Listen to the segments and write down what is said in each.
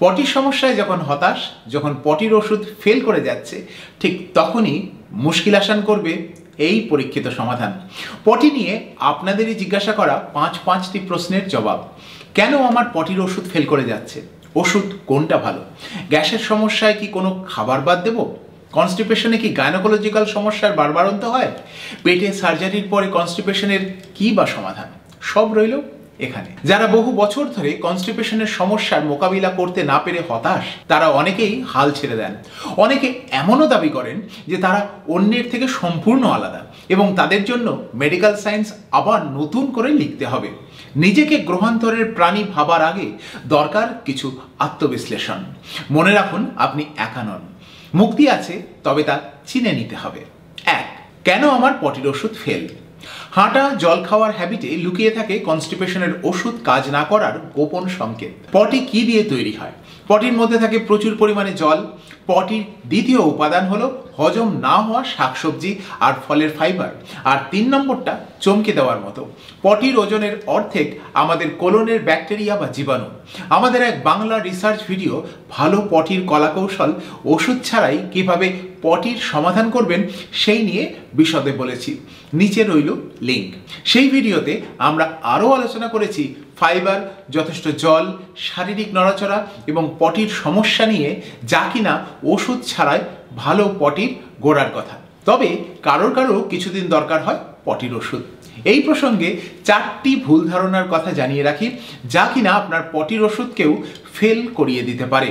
পটির সমস্যায় যখন হতাশ, যখন পটির ওষুধ ফেল করে যাচ্ছে, ঠিক তখনই মুশকিল আসান করবে এই পরীক্ষিত সমাধান। পটি নিয়ে আপনাদেরই জিজ্ঞাসা করা পাঁচটি প্রশ্নের জবাব। কেন আমার পটির ওষুধ ফেল করে যাচ্ছে? ওষুধ কোনটা ভালো? গ্যাসের সমস্যায় কি কোনো খাবার বাদ দেব? কনস্টিপেশনে কি গাইনোকোলজিক্যাল সমস্যার বারবারন্ত হয়? পেটে সার্জারির পরে কনস্টিপেশনের কি বা সমাধান? সব রইল এখানে। যারা বহু বছর ধরে কনস্টিপেশনের সমস্যার মোকাবিলা করতে না পেরে হতাশ, তারা অনেকেই হাল ছেড়ে দেন। অনেকে এমনও দাবি করেন যে তারা অন্যের থেকে সম্পূর্ণ আলাদা এবং তাদের জন্য মেডিকেল সায়েন্স আবার নতুন করে লিখতে হবে। নিজেকে গ্রহান্তরের প্রাণী ভাবার আগে দরকার কিছু আত্মবিশ্লেষণ। মনে রাখুন, আপনি একা নন। মুক্তি আছে, তবে তা চিনে নিতে হবে। 1. কেন আমার পটির ওষুধ ফেল? হাঁটা, জল খাওয়ার হ্যাবিটে লুকিয়ে থাকে কনস্টিপেশনের ওষুধ কাজ না করার গোপন সংকেত। পটি কি দিয়ে তৈরি হয়? পটির মধ্যে থাকে প্রচুর পরিমাণে জল। পটির দ্বিতীয় উপাদান হলো হজম না হওয়া শাকসবজি আর ফলের ফাইবার। আর 3 নম্বরটা চমকে দেওয়ার মতো, পটির ওজনের অর্ধেক আমাদের কোলনের ব্যাকটেরিয়া বা জীবাণু। আমাদের এক বাংলা রিসার্চ ভিডিও ভালো পটির কলাকৌশল ওষুধ ছাড়াই কিভাবে পটির সমাধান করবেন সেই নিয়ে বিশদে বলেছি। নিচে রইল লিঙ্ক। সেই ভিডিওতে আমরা আরও আলোচনা করেছি ফাইবার, যথেষ্ট জল, শারীরিক নড়াচড়া এবং পটির সমস্যা নিয়ে, যা কিনা ওষুধ ছাড়াই ভালো পটির গোড়ার কথা। তবে কারোর কিছুদিন দরকার হয় পটির ওষুধ। এই প্রসঙ্গে 4টি ভুল ধারণার কথা জানিয়ে রাখি, যা কিনা আপনার পটির ওষুধকেও ফেল করিয়ে দিতে পারে।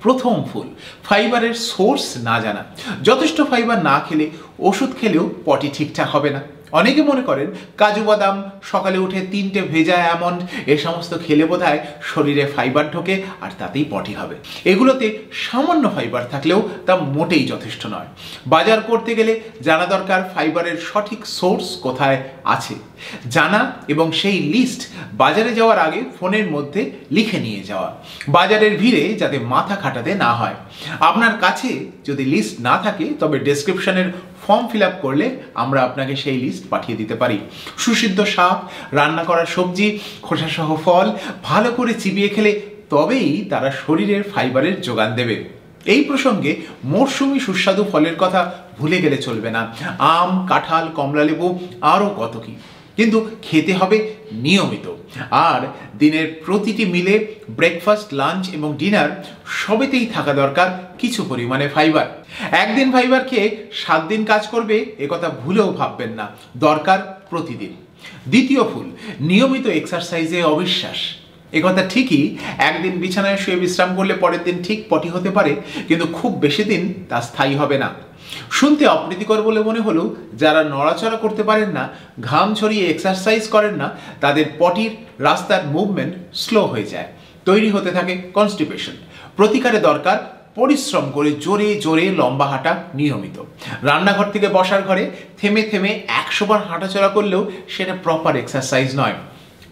প্রথম ভুল, ফাইবারের সোর্স না জানা। যথেষ্ট ফাইবার না খেলে ওষুধ খেলেও পটি ঠিকঠাক হবে না। অনেকে মনে করেন কাজু বাদাম, সকালে উঠে 3টে ভেজা আমন্ড, এ সমস্ত খেলে বোধহয় শরীরে ফাইবার ঢোকে আর তাতেই পটি হবে। এগুলোতে সামান্য ফাইবার থাকলেও তা মোটেই যথেষ্ট নয়। বাজার করতে গেলে জানা দরকার ফাইবারের সঠিক সোর্স কোথায় আছে। জানা এবং সেই লিস্ট বাজারে যাওয়ার আগে ফোনের মধ্যে লিখে নিয়ে যাওয়া। বাজারের ভিড়ে যাতে মাথা খাটাতে না হয়। আপনার কাছে যদি লিস্ট না থাকে, তবে ডেসক্রিপশনের ফর্ম ফিল আপ করলে আমরা আপনাকে সেই লিস্ট পাঠিয়ে দিতে পারি। সুসিদ্ধ শাক, রান্না করা সবজি, খোসাসহ ফল ভালো করে চিবিয়ে খেলে তবেই তারা শরীরের ফাইবারের যোগান দেবে। এই প্রসঙ্গে মরশুমি সুস্বাদু ফলের কথা ভুলে গেলে চলবে না। আম, কাঁঠাল, কমলালেবু, আরও কত কি। কিন্তু খেতে হবে নিয়মিত। আর দিনের প্রতিটি মিলে, ব্রেকফাস্ট, লাঞ্চ এবং ডিনার সবেতেই থাকা দরকার কিছু পরিমাণে ফাইবার। একদিন ফাইবার খেয়ে 7 দিন কাজ করবে, একথা ভুলেও ভাববেন না। দরকার প্রতিদিন। দ্বিতীয় ভুল, নিয়মিত এক্সারসাইজে অবিশ্বাস। একথা ঠিকই, একদিন বিছানায় শুয়ে বিশ্রাম করলে পরের দিন ঠিক পটি হতে পারে, কিন্তু খুব বেশি দিন তা স্থায়ী হবে না। শুনতে অপ্রীতিকর বলে মনে হলেও যারা নড়াচড়া করতে পারেন না, ঘাম ছড়িয়ে এক্সারসাইজ করেন না, তাদের পটির রাস্তার মুভমেন্ট স্লো হয়ে যায়। তৈরি হতে থাকে কনস্টিপেশন। প্রতিকারে দরকার পরিশ্রম করে জোরে জোরে লম্বা হাঁটা নিয়মিত। রান্নাঘর থেকে বসার ঘরে থেমে থেমে 100 বার হাঁটাচলা করলেও সেটা প্রপার এক্সারসাইজ নয়।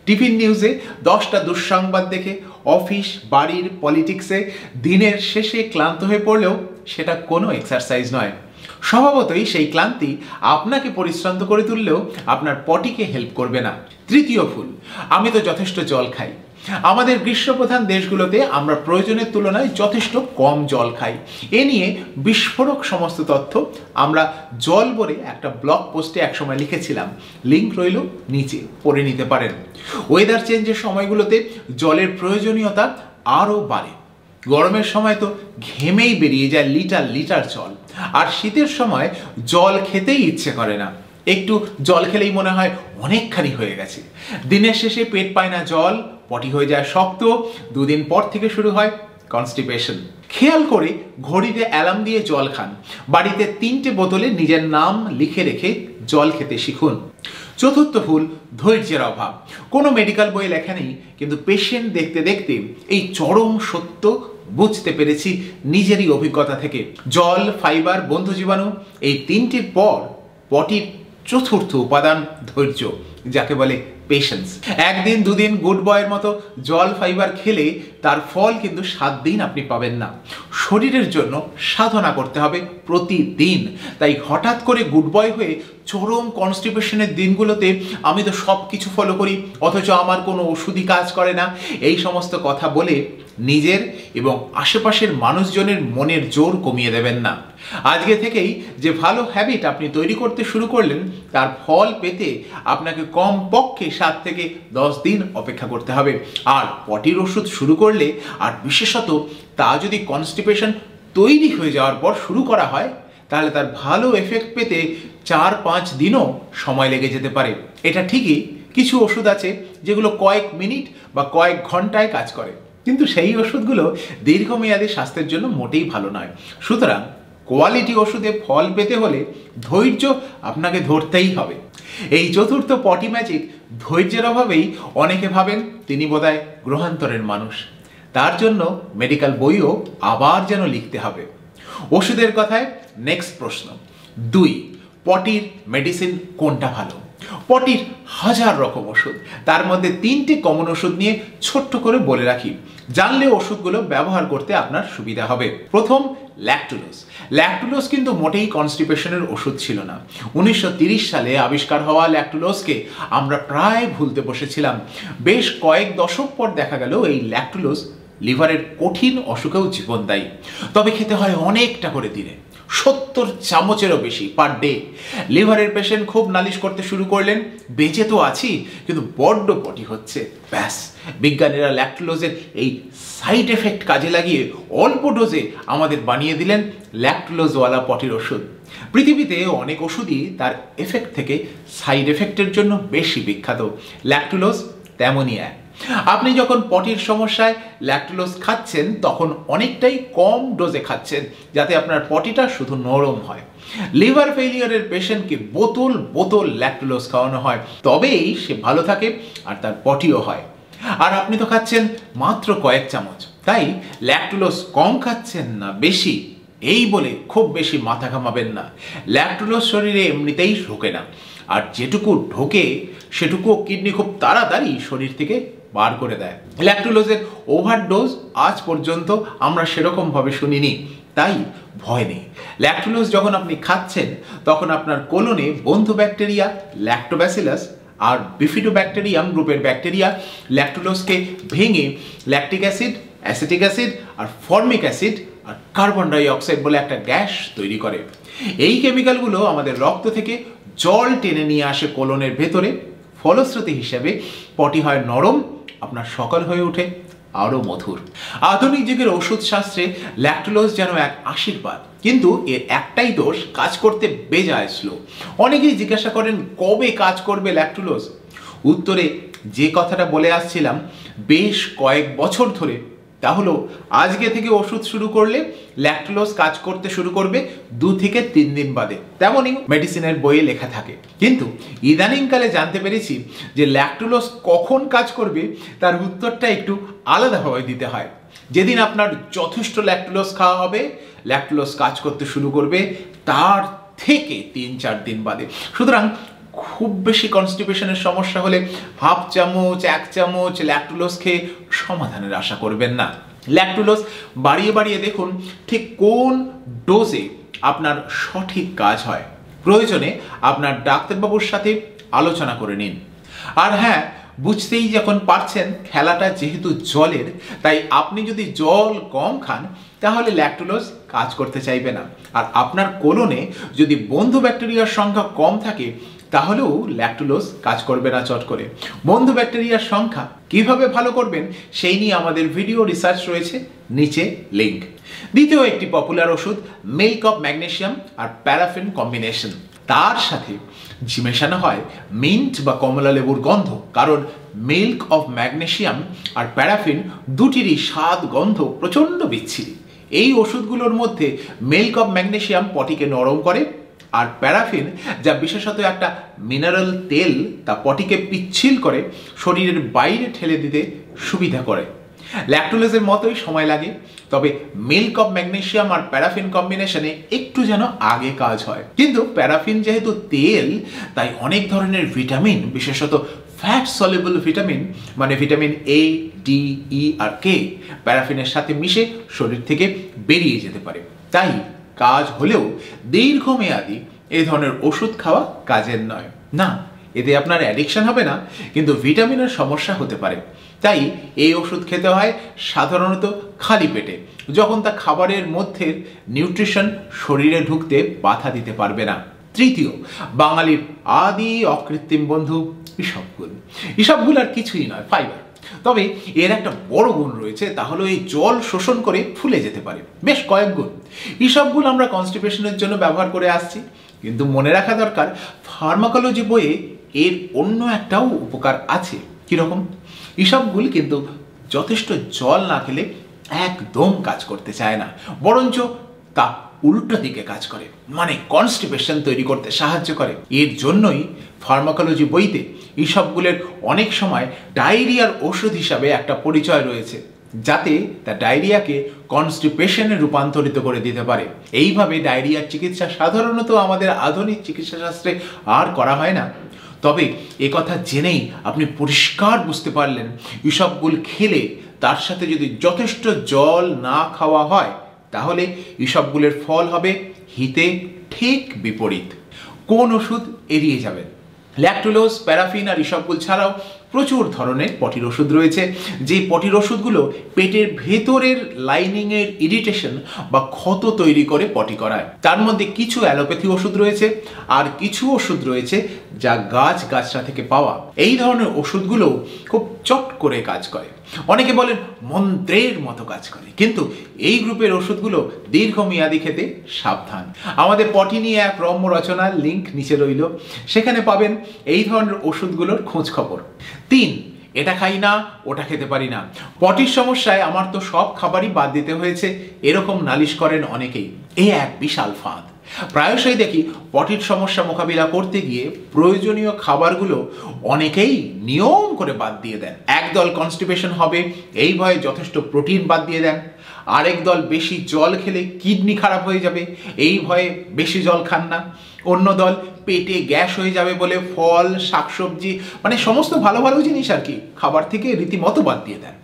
টিফিন নিউজে 10টা দুঃসংবাদ দেখে, অফিস, বাড়ির পলিটিক্সে দিনের শেষে ক্লান্ত হয়ে পড়লেও সেটা কোনো এক্সারসাইজ নয়। স্বভাবতই সেই ক্লান্তি আপনাকে পরিশ্রান্ত করে তুললেও আপনার পটিকে হেল্প করবে না। তৃতীয় ভুল, আমি তো যথেষ্ট জল খাই। আমাদের গ্রীষ্মপ্রধান দেশগুলোতে আমরা প্রয়োজনের তুলনায় যথেষ্ট কম জল খাই। এ নিয়ে বিস্ফোরক সমস্ত তথ্য আমরা জল বলে একটা ব্লগ পোস্টে একসময় লিখেছিলাম। লিঙ্ক রইল নিচে, পড়ে নিতে পারেন। ওয়েদার চেঞ্জের সময়গুলোতে জলের প্রয়োজনীয়তা আরও বাড়ে। গরমের সময় তো ঘেমেই বেরিয়ে যায় লিটার লিটার জল, আর শীতের সময় জল খেতেই ইচ্ছে করে না। একটু জল খেলেই মনে হয় অনেকখানি হয়ে গেছে। দিনের শেষে পেট পায় না জল, পটি হয়ে যায় শক্ত। 2 দিন পর থেকে শুরু হয় কনস্টিপেশন। খেয়াল করে ঘড়িতে অ্যালার্ম দিয়ে জল খান। বাড়িতে 3টে বোতলে নিজের নাম লিখে রেখে জল খেতে শিখুন। চতুর্থ ভুল, ধৈর্যের অভাব। কোনো মেডিকেল বই লেখা নেই, কিন্তু পেশেন্ট দেখতে দেখতে এই চরম সত্য বুঝতে পেরেছি নিজেরই অভিজ্ঞতা থেকে। জল, ফাইবার, বন্ধু জীবাণু, এই 3টির পর পটির চতুর্থ উপাদান ধৈর্য, যাকে বলে পেশেন্স। একদিন দুদিন গুড বয়ের মতো জল ফাইবার খেলে তার ফল কিন্তু 7 দিন আপনি পাবেন না। শরীরের জন্য সাধনা করতে হবে প্রতিদিন। তাই হঠাৎ করে গুড বয় হয়ে চরম কনস্টিপেশনের দিনগুলোতে আমি তো সব কিছু ফলো করি, অথচ আমার কোনো ওষুধই কাজ করে না, এই সমস্ত কথা বলে নিজের এবং আশেপাশের মানুষজনের মনের জোর কমিয়ে দেবেন না। আজকে থেকেই যে ভালো হ্যাবিট আপনি তৈরি করতে শুরু করলেন তার ফল পেতে আপনাকে কমপক্ষে 7 থেকে 10 দিন অপেক্ষা করতে হবে। আর পটির ওষুধ শুরু করলে, আর বিশেষত তা যদি কনস্টিপেশন তৈরি হয়ে যাওয়ার পর শুরু করা হয়, তাহলে তার ভালো এফেক্ট পেতে 4-5 দিনও সময় লেগে যেতে পারে। এটা ঠিকই, কিছু ওষুধ আছে যেগুলো কয়েক মিনিট বা কয়েক ঘন্টায় কাজ করে, কিন্তু সেই ওষুধগুলো দীর্ঘমেয়াদী স্বাস্থ্যের জন্য মোটেই ভালো নয়। সুতরাং কোয়ালিটি ওষুধে ফল পেতে হলে ধৈর্য আপনাকে ধরতেই হবে। এই চতুর্থ পটি ম্যাজিক ধৈর্যের অভাবেই অনেকে ভাবেন তিনি বোধহয় গ্রহান্তরের মানুষ, তার জন্য মেডিকেল বইও আবার যেন লিখতে হবে। ওষুধের কথায় নেক্সট প্রশ্ন 2, পটির মেডিসিন কোনটা ভালো? পটির 1000 রকম ওষুধ, তার মধ্যে 3টে কমন ওষুধ নিয়ে ছোট্ট করে বলে রাখি, জানলে ওষুধগুলো ব্যবহার করতে আপনার সুবিধা হবে। প্রথম, ল্যাকটুলোজ। ল্যাকটুলোজ কিন্তু মোটেই কনস্টিপেশনের ওষুধ ছিল না। 1930 সালে আবিষ্কার হওয়া ল্যাকটুলোজকে আমরা প্রায় ভুলতে বসেছিলাম। বেশ কয়েক দশক পর দেখা গেল এই ল্যাকটুলোজ লিভারের কঠিন অসুখেও জীবন দেয়, তবে খেতে হয় অনেকটা করে দিনে, 70 চামচেরও বেশি পার ডে। লিভারের পেশেন্ট খুব নালিশ করতে শুরু করলেন, বেঁচে তো আছি কিন্তু বড্ড পটি হচ্ছে। ব্যাস, বিজ্ঞানীরা ল্যাকটুলোজের এই সাইড এফেক্ট কাজে লাগিয়ে অল্প ডোজে আমাদের বানিয়ে দিলেন ল্যাকটুলোজওয়ালা পটির ওষুধ। পৃথিবীতে অনেক ওষুধই তার এফেক্ট থেকে সাইড এফেক্টের জন্য বেশি বিখ্যাত, ল্যাকটুলোজ তেমনই এক। আপনি যখন পটির সমস্যায় ল্যাকটুলোজ খাচ্ছেন তখন অনেকটাই কম ডোজে খাচ্ছেন, যাতে আপনার পটিটা শুধু নরম হয়। লিভার ফেলিয়ারের পেশেন্টকে বোতল বোতল ল্যাকটুলোজ খাওয়ানো হয়, তবেই সে ভালো থাকে আর তার পটিও হয়। আর আপনি তো খাচ্ছেন মাত্র কয়েক চামচ। তাই ল্যাকটুলোজ কম খাচ্ছেন না বেশি, এই বলে খুব বেশি মাথা ঘামাবেন না। ল্যাকটুলোজ শরীরে এমনিতেই ঢোকে না, আর যেটুকু ঢোকে সেটুকুও কিডনি খুব তাড়াতাড়ি শরীর থেকে বার করে দেয়। ল্যাকটুলোজের ওভারডোজ আজ পর্যন্ত আমরা সেরকম ভাবে শুনিনি, তাই ভয় নেই। ল্যাকটুলোজ যখন আপনি খাচ্ছেন তখন আপনার কোলনে বন্ধু ব্যাকটেরিয়া ল্যাক্টোব্যাসিলাস আর বিফিডোব্যাকটেরিয়াম গ্রুপের ব্যাকটেরিয়া ল্যাকটুলোজকে ভেঙে ল্যাকটিক অ্যাসিড, অ্যাসিটিক অ্যাসিড আর ফর্মিক অ্যাসিড আর কার্বন ডাই অক্সাইড বলে একটা গ্যাস তৈরি করে। এই কেমিক্যালগুলো আমাদের রক্ত থেকে জল টেনে নিয়ে আসে কোলনের ভেতরে। ফলশ্রুতি হিসেবে পটি হয় নরম, আপনার সকাল হয়ে ওঠে আরও মধুর। আধুনিক যুগের ওষুধ শাস্ত্রে ল্যাকটুলোজ যেন এক আশীর্বাদ, কিন্তু এর একটাই দোষ, কাজ করতে বেজায় স্লো। অনেকেই জিজ্ঞাসা করেন কবে কাজ করবে ল্যাকটুলোজ। উত্তরে যে কথাটা বলে আসছিলাম বেশ কয়েক বছর ধরে, তা হলো আজকে থেকে ওষুধ শুরু করলে ল্যাকটুলোজ কাজ করতে শুরু করবে 2 থেকে 3 দিন বাদে, তেমনই মেডিসিনের বইয়ে লেখা থাকে। কিন্তু ইদানিংকালে জানতে পেরেছি যে ল্যাকটুলোজ কখন কাজ করবে তার উত্তরটা একটু আলাদাভাবে দিতে হয়। যেদিন আপনার যথেষ্ট ল্যাকটুলোজ খাওয়া হবে, ল্যাকটুলোজ কাজ করতে শুরু করবে তার থেকে 3-4 দিন বাদে। সুতরাং খুব বেশি কনস্টিপেশনের সমস্যা হলে 1/2 চামচ 1 চামচ ল্যাকটুলোজ খেয়ে সমাধানের আশা করবেন না। ল্যাকটুলোজ বাড়িয়ে বাড়িয়ে দেখুন ঠিক কোন ডোজে আপনার সঠিক কাজ হয়। প্রয়োজনে আপনার ডাক্তারবাবুর সাথে আলোচনা করে নিন। আর হ্যাঁ, বুঝতেই যখন পারছেন খেলাটা যেহেতু জলের, তাই আপনি যদি জল কম খান তাহলে ল্যাকটুলোজ কাজ করতে চাইবে না। আর আপনার কোলনে যদি বন্ধু ব্যাকটেরিয়ার সংখ্যা কম থাকে তাহলেও ল্যাকটুলোজ কাজ করবে না চট করে। বন্ধু ব্যাকটেরিয়ার সংখ্যা কিভাবে ভালো করবেন সেই নিয়ে আমাদের ভিডিও রিসার্চ রয়েছে, নিচে লিঙ্ক। দ্বিতীয় একটি পপুলার ওষুধ মিল্ক অফ ম্যাগনেসিয়াম আর প্যারাফিন কম্বিনেশন। তার সাথে মেশানো হয় মিন্ট বা কমলা লেবুর গন্ধ, কারণ মিল্ক অফ ম্যাগনেসিয়াম আর প্যারাফিন দুটিরই স্বাদ গন্ধ প্রচণ্ড বিচ্ছিরি। এই ওষুধগুলোর মধ্যে মিল্ক অফ ম্যাগনেসিয়াম পটিকে নরম করে, আর প্যারাফিন যা বিশেষত একটা মিনারেল তেল তা পটিকে পিচ্ছিল করে শরীরের বাইরে ঠেলে দিতে সুবিধা করে। ল্যাকটোলেজের মতোই সময় লাগে, তবে মিল্ক অফ ম্যাগনেসিয়াম আর প্যারাফিন কম্বিনেশনে একটু যেন আগে কাজ হয়। কিন্তু প্যারাফিন যেহেতু তেল, তাই অনেক ধরনের ভিটামিন, বিশেষত ফ্যাট সলিউবল ভিটামিন মানে ভিটামিন এ, ডি, ই আর কে প্যারাফিনের সাথে মিশে শরীর থেকে বেরিয়ে যেতে পারে। তাই কাজ হলেও দীর্ঘমেয়াদী এই ধরনের ওষুধ খাওয়া কাজের নয়। না, এতে আপনার অ্যাডিকশন হবে না, কিন্তু ভিটামিনের সমস্যা হতে পারে। তাই এই ওষুধ খেতে হয় সাধারণত খালি পেটে, যখন তা খাবারের মধ্যে নিউট্রিশন শরীরে ঢুকতে বাধা দিতে পারবে না। তৃতীয়, বাঙালির আদি অকৃত্রিম বন্ধু ইসবগুল। ইসবগুল আর কিছুই নয়, ফাইবার। তবে এর একটা বড় গুণ রয়েছে, তা হলো এই জল শোষণ করে ফুলে যেতে পারে বেশ কয়েক গুণ। ইসবগুল আমরা কনস্টিপেশনের জন্য ব্যবহার করে আসছি, কিন্তু মনে রাখা দরকার ফার্মাকোলজি বইয়ে এর অন্য একটাও উপকার আছে। কিরকম? ইসবগুল কিন্তু যথেষ্ট জল না খেলে একদম কাজ করতে চায় না, বরঞ্চ তা উল্টো দিকে কাজ করে, মানে কনস্টিপেশন তৈরি করতে সাহায্য করে। এর জন্যই ফার্মাকোলজি বইতে ইসবগুলের অনেক সময় ডায়রিয়ার ওষুধ হিসাবে একটা পরিচয় রয়েছে, যাতে তা ডায়রিয়াকে কনস্টিপেশনে রূপান্তরিত করে দিতে পারে। এইভাবে ডায়রিয়ার চিকিৎসা সাধারণত আমাদের আধুনিক চিকিৎসা শাস্ত্রে আর করা হয় না। তবে একথা জেনেই আপনি পরিষ্কার বুঝতে পারলেন ইসবগুল খেলে তার সাথে যদি যথেষ্ট জল না খাওয়া হয়, তাহলে ইসবগুলের ফল হবে হিতে ঠিক বিপরীত। কোন ওষুধ এড়িয়ে যাবেন? ল্যাকটোলোজ, প্যারাফিন আর ইসবগুল ছাড়াও প্রচুর ধরনের পটির ওষুধ রয়েছে, যে পটির ওষুধগুলো পেটের ভেতরের লাইনিংয়ের ইরিটেশন বা ক্ষত তৈরি করে পটি করায়। তার মধ্যে কিছু অ্যালোপ্যাথি ওষুধ রয়েছে, আর কিছু ওষুধ রয়েছে যা গাছগাছরা থেকে পাওয়া। এই ধরনের ওষুধগুলো খুব চট করে কাজ করে, অনেকে বলেন মন্ত্রের মতো কাজ করে, কিন্তু এই গ্রুপের ওষুধগুলো দীর্ঘমেয়াদী খেতে সাবধান। আমাদের পটি নিয়ে এক রম্য রচনার লিঙ্ক নিচে রইল, সেখানে পাবেন এই ধরনের ওষুধগুলোর খোঁজ খবর। 3, এটা খাই না, ওটা খেতে পারি না, পটির সমস্যায় আমার তো সব খাবারই বাদ দিতে হয়েছে, এরকম নালিশ করেন অনেকেই। এই এক বিশাল ফাঁদ। প্রায়শই দেখি পটির সমস্যা মোকাবিলা করতে গিয়ে প্রয়োজনীয় খাবারগুলো অনেকেই নিয়ম করে বাদ দিয়ে দেন। একদল কনস্টিপেশন হবে এই ভয়ে যথেষ্ট প্রোটিন বাদ দিয়ে দেন, আরেক দল বেশি জল খেলে কিডনি খারাপ হয়ে যাবে এই ভয়ে বেশি জল খান না, অন্য দল পেটে গ্যাস হয়ে যাবে বলে ফল, শাকসবজি মানে সমস্ত ভালো ভালো জিনিস আর কি খাবার থেকে রীতিমতো বাদ দিয়ে দেন।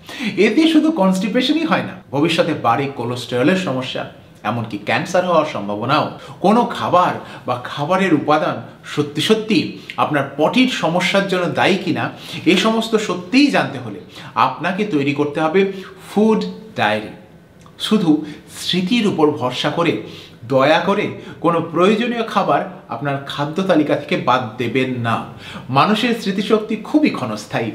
এতে শুধু কনস্টিপেশনই হয় না, ভবিষ্যতে বাড়ে কোলেস্টেরলের সমস্যা, এমনকি ক্যান্সার হওয়ার সম্ভাবনাও। কোনো খাবার বা খাবারের উপাদান সত্যি সত্যি আপনার পটির সমস্যার জন্য দায়ী কিনা, এই সমস্ত সত্যিই জানতে হলে আপনাকে তৈরি করতে হবে ফুড ডায়েরি। শুধু স্মৃতির উপর ভরসা করে দয়া করে কোনো প্রয়োজনীয় খাবার আপনার খাদ্য তালিকা থেকে বাদ দেবেন না। মানুষের স্মৃতিশক্তি খুবই ক্ষণস্থায়ী।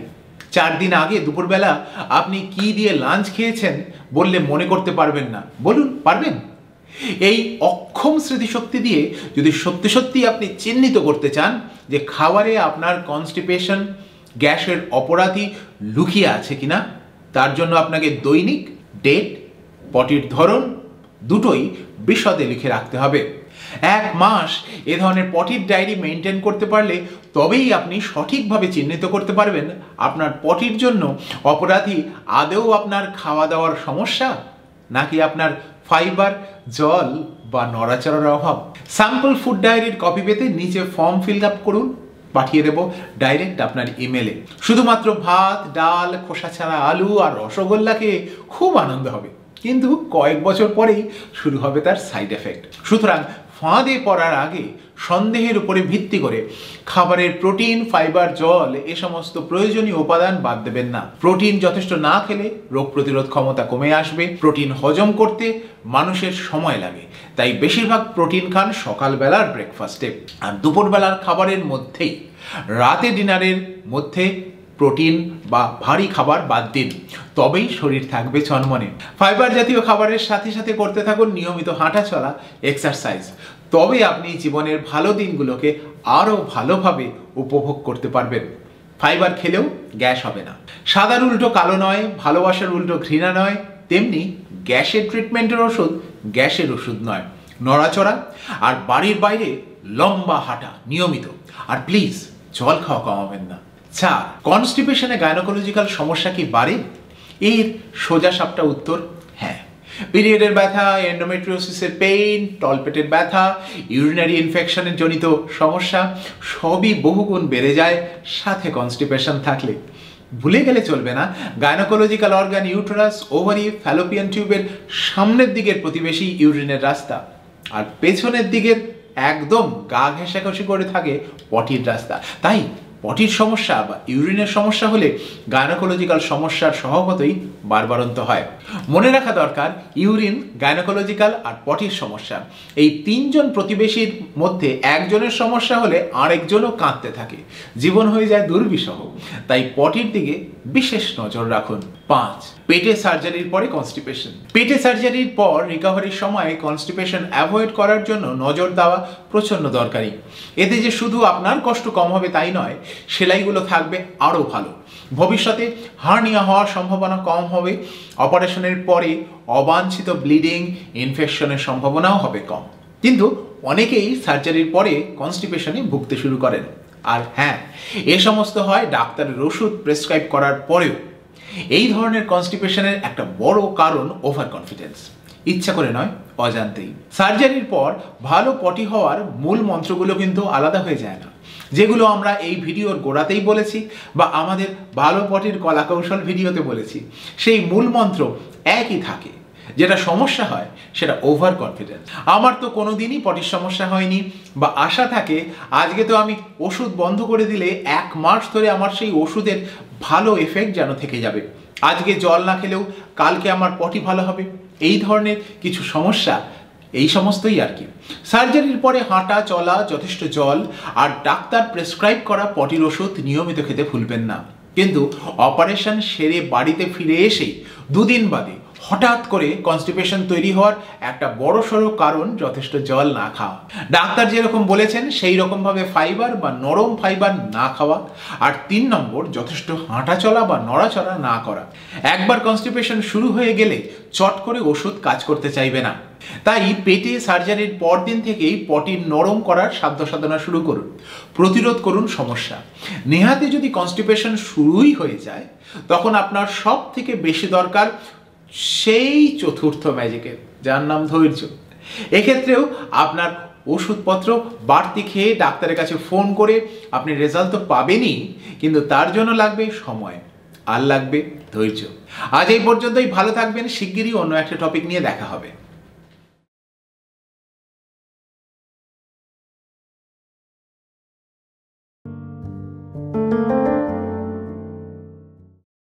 4 দিন আগে দুপুরবেলা আপনি কি দিয়ে লাঞ্চ খেয়েছেন বললে মনে করতে পারবেন না, বলুন পারবেন? এই অক্ষম স্মৃতিশক্তি দিয়ে যদি সত্যি সত্যি আপনি চিহ্নিত করতে চান যে খাবারে আপনার কনস্টিপেশন, গ্যাসের অপরাধী লুকিয়ে আছে কিনা, তার জন্য আপনাকে দৈনিক ডেট, পটির ধরন দুটোই বিশদে লিখে রাখতে হবে। 1 মাস এ ধরনের পটির ডায়েরি মেনটেন করতে পারলে তবেই আপনি সঠিকভাবে চিহ্নিত করতে পারবেন আপনার পটির জন্য অপরাধী আদৌ আপনার খাওয়া দাওয়ার সমস্যা, নাকি আপনার ফাইবার, জল বা নড়াচড়ার অভাব। স্যাম্পল ফুড ডায়েরির কপি পেতে নিচে ফর্ম ফিল আপ করুন, পাঠিয়ে দেব ডাইরেক্ট আপনার ইমেলে। শুধুমাত্র ভাত, ডাল, খোসা ছাড়া আলু আর রসগোল্লাকে খুব আনন্দ হবে, কিন্তু কয়েক বছর পরেই শুরু হবে তার সাইড এফেক্ট। সুতরাং ফাঁদে পড়ার আগে সন্দেহের উপরে ভিত্তি করে খাবারের প্রোটিন, ফাইবার, জল এ সমস্ত প্রয়োজনীয় উপাদান বাদ দেবেন না। প্রোটিন যথেষ্ট না খেলে রোগ প্রতিরোধ ক্ষমতা কমে আসবে। প্রোটিন হজম করতে মানুষের সময় লাগে, তাই বেশিরভাগ প্রোটিন খান সকালবেলার ব্রেকফাস্টে, আর দুপুরবেলার খাবারের মধ্যেই। রাতে ডিনারের মধ্যে প্রোটিন বা ভারী খাবার বাদ দিন, তবেই শরীর থাকবে চনমনে। ফাইবার জাতীয় খাবারের সাথে সাথে করতে থাকুন নিয়মিত হাঁটা চলা, এক্সারসাইজ, তবে আপনি জীবনের ভালো দিনগুলোকে আরও ভালোভাবে উপভোগ করতে পারবেন। ফাইবার খেলেও গ্যাস হবে না। সাদার উল্টো কালো নয়, ভালোবাসার উল্টো ঘৃণা নয়, তেমনি গ্যাসের ট্রিটমেন্টের ওষুধ গ্যাসের ওষুধ নয়। নড়াচড়া আর বাড়ির বাইরে লম্বা হাঁটা নিয়মিত, আর প্লিজ জল খাওয়া কমাবেন না। 4, কনস্টিপেশনে গাইনোকোলজিক্যাল সমস্যা কি বাড়ে? এর সোজা সাপটা উত্তর হ্যাঁ। পিরিয়ডের ব্যথা, এন্ডোমেট্রিওসিসের পেইন, তলপেটের ব্যথা, ইউরিনারি ইনফেকশনের জনিত সমস্যা সবই বহুগুণ বেড়ে যায় সাথে কনস্টিপেশন থাকলে। ভুলে গেলে চলবে না, gynaecological organ uterus, ovary, Fallopian টিউবের সামনের দিকের প্রতিবেশী ইউরিনের রাস্তা, আর পেছনের দিকের একদম গা ঘেঁষাঘষি করে থাকে পটির রাস্তা। তাই পটির সমস্যা বা ইউরিনের সমস্যা হলে গাইনোকোলজিক্যাল সমস্যার স্বভাবতই বারবারন্ত হয়। মনে রাখা দরকার, ইউরিন, গাইনোকোলজিক্যাল আর পটির সমস্যা, এই তিনজন প্রতিবেশীর মধ্যে একজনের সমস্যা হলে আরেকজনও কাঁদতে থাকে, জীবন হয়ে যায় দুর্বিষহ। তাই পটির দিকে বিশেষ নজর রাখুন। 5. পেটে সার্জারির পরে কনস্টিপেশন। পেটে সার্জারির পর রিকভারির সময় কনস্টিপেশন অ্যাভয়েড করার জন্য নজর দেওয়া প্রচণ্ড দরকারি। এতে যে শুধু আপনার কষ্ট কম হবে তাই নয়, সেলাইগুলো থাকবে আরও ভালো। ভবিষ্যতে হার্নিয়া হওয়ার সম্ভাবনা কম হবে। অপারেশনের পরে অবাঞ্ছিত ব্লিডিং, ইনফেকশনের সম্ভাবনাও হবে কম। কিন্তু অনেকেই সার্জারির পরে কনস্টিপেশনে ভুগতে শুরু করেন। আর হ্যাঁ, এ সমস্ত হয় ডাক্তারের ওষুধ প্রেসক্রাইব করার পরেও। এই ধরনের কনস্টিপেশনের একটা বড় কারণ ওভার কনফিডেন্স, ইচ্ছা করে নয়, অজান্তেই। সার্জারির পর ভালো পটি হওয়ার মূল মন্ত্রগুলো কিন্তু আলাদা হয়ে যায় না, যেগুলো আমরা এই ভিডিওর গোড়াতেই বলেছি বা আমাদের ভালো পটির কলাকৌশল ভিডিওতে বলেছি। সেই মূল মন্ত্র একই থাকে। যেটা সমস্যা হয় সেটা ওভার কনফিডেন্স। আমার তো কোনোদিনই পটির সমস্যা হয়নি বা আশা থাকে আজকে তো আমি ওষুধ বন্ধ করে দিলে 1 মাস ধরে আমার সেই ওষুধের ভালো এফেক্ট যেন থেকে যাবে, আজকে জল না খেলেও কালকে আমার পটি ভালো হবে। এই ধরনের কিছু সমস্যা, এই সমস্তই আর কি। সার্জারির পরে হাঁটা চলা, যথেষ্ট জল আর ডাক্তার প্রেসক্রাইব করা পটির ওষুধ নিয়মিত খেতে ভুলবেন না। কিন্তু অপারেশন সেরে বাড়িতে ফিরে এসেই 2 দিন বাদে হঠাৎ করে কনস্টিপেশন তৈরি হওয়ার একটা বড়সড় কারণ যথেষ্ট জল না খাওয়া। ডাক্তার যেরকম বলেছেন সেই রকমভাবে ফাইবার বা নরম ফাইবার না খাওয়া। আর 3 নম্বর, যথেষ্ট হাঁটা চলা বা নড়াচড়া না করা। একবার কনস্টিপেশন শুরু হয়ে গেলে চট করে ওষুধ কাজ করতে চাইবে না। তাই পেটে সার্জারির পর দিন থেকেই পটি নরম করার সাধ্য সাধনা শুরু করুন, প্রতিরোধ করুন সমস্যা। নেহাতে যদি কনস্টিপেশন শুরুই হয়ে যায়, তখন আপনার সব থেকে বেশি দরকার সেই চতুর্থ ম্যাজিকের, যার নাম ধৈর্য। এক্ষেত্রেও আপনার ওষুধপত্র বাড়তি খেয়ে ডাক্তারের কাছে ফোন করে আপনি রেজাল্ট তো পাবেনই, কিন্তু তার জন্য লাগবে সময় আর লাগবে ধৈর্য। আজ এই পর্যন্তই, ভালো থাকবেন। শিগগিরই অন্য একটা টপিক নিয়ে দেখা হবে।